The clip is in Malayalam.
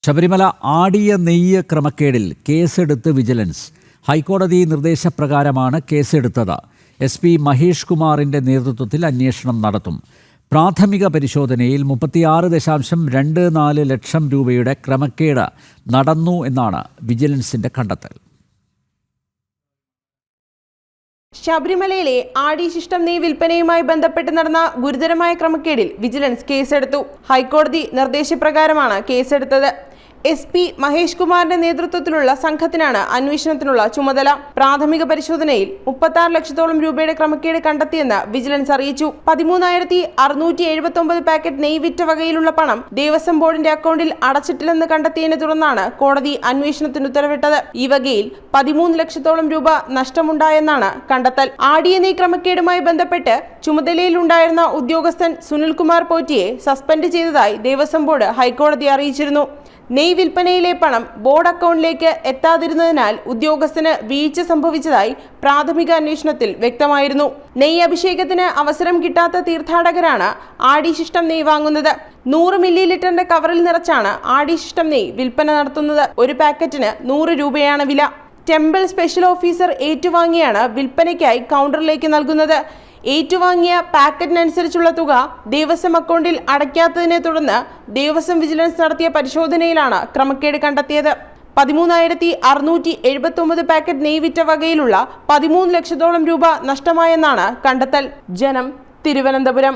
ശബരിമല ആടിയ നെയ്യ് ക്രമക്കേടിൽ കേസെടുത്ത് വിജിലൻസ്. ഹൈക്കോടതി നിർദ്ദേശപ്രകാരമാണ് കേസെടുത്തത്. SP മഹേഷ് കുമാറിന്റെ നേതൃത്വത്തിൽ അന്വേഷണം നടത്തും. പ്രാഥമിക പരിശോധനയിൽ 36.24 ലക്ഷം രൂപയുടെ ക്രമക്കേട് നടന്നു എന്നാണ് വിജിലൻസിന്റെ കണ്ടെത്തൽ. ശബരിമലയിലെ ആടിശിഷ്ടം നെയ്യ് വിൽപ്പനയുമായി ബന്ധപ്പെട്ട് നടന്ന ഗുരുതരമായ ക്രമക്കേടിൽ വിജിലൻസ് കേസെടുത്തു. ഹൈക്കോടതി നിർദ്ദേശപ്രകാരമാണ് കേസെടുത്തത്. SP മഹേഷ് കുമാറിന്റെ നേതൃത്വത്തിലുള്ള സംഘത്തിനാണ് അന്വേഷണത്തിനുള്ള ചുമതല. പ്രാഥമിക പരിശോധനയിൽ 36 ലക്ഷത്തോളം രൂപയുടെ ക്രമക്കേട് കണ്ടെത്തിയെന്ന് വിജിലൻസ് അറിയിച്ചു. 13,679 പാക്കറ്റ് നെയ്യ് വിറ്റ വകയിലുള്ള പണം ദേവസ്വം ബോർഡിന്റെ അക്കൗണ്ടിൽ അടച്ചിട്ടില്ലെന്ന് കണ്ടെത്തിയതിനെ തുടർന്നാണ് കോടതി അന്വേഷണത്തിന് ഉത്തരവിട്ടത്. ഈ വകയിൽ 13 ലക്ഷത്തോളം രൂപ നഷ്ടമുണ്ടായെന്നാണ് കണ്ടെത്തൽ. ആടിയ നെയ്യ് ക്രമക്കേടുമായി ബന്ധപ്പെട്ട് ചുമതലയിലുണ്ടായിരുന്ന ഉദ്യോഗസ്ഥൻ സുനിൽകുമാർ പോറ്റിയെ സസ്പെൻഡ് ചെയ്തതായി ദേവസ്വം ബോർഡ് ഹൈക്കോടതിയെ അറിയിച്ചിരുന്നു. നെയ്യ് വിൽപ്പനയിലെ പണം ബോർഡ് അക്കൗണ്ടിലേക്ക് എത്താതിരുന്നതിനാൽ ഉദ്യോഗസ്ഥന് വീഴ്ച സംഭവിച്ചതായി പ്രാഥമിക അന്വേഷണത്തിൽ വ്യക്തമായിരുന്നു. നെയ്യ് അഭിഷേകത്തിന് അവസരം കിട്ടാത്ത തീർത്ഥാടകരാണ് ആടിശിഷ്ടം നെയ്യ് വാങ്ങുന്നത്. 100 മില്ലി ലിറ്ററിന്റെ കവറിൽ നിറച്ചാണ് ആടിശിഷ്ടം നെയ്യ് വിൽപ്പന നടത്തുന്നത്. ഒരു പാക്കറ്റിന് 100 രൂപയാണ് വില. ടെമ്പിൾ സ്പെഷ്യൽ ഓഫീസർ ഏറ്റുവാങ്ങിയാണ് വിൽപ്പനയ്ക്കായി കൗണ്ടറിലേക്ക് നൽകുന്നത്. ഏറ്റുവാങ്ങിയ പാക്കറ്റിനനുസരിച്ചുള്ള തുക ദേവസ്വം അക്കൗണ്ടിൽ അടയ്ക്കാത്തതിനെ തുടർന്ന് ദേവസ്വം വിജിലൻസ് നടത്തിയ പരിശോധനയിലാണ് ക്രമക്കേട് കണ്ടെത്തിയത്. 13,679 പാക്കറ്റ് നെയ്യ് വിറ്റ വകയിലുള്ള 13 ലക്ഷത്തോളം രൂപ നഷ്ടമായെന്നാണ് കണ്ടെത്തൽ. ജനം, തിരുവനന്തപുരം.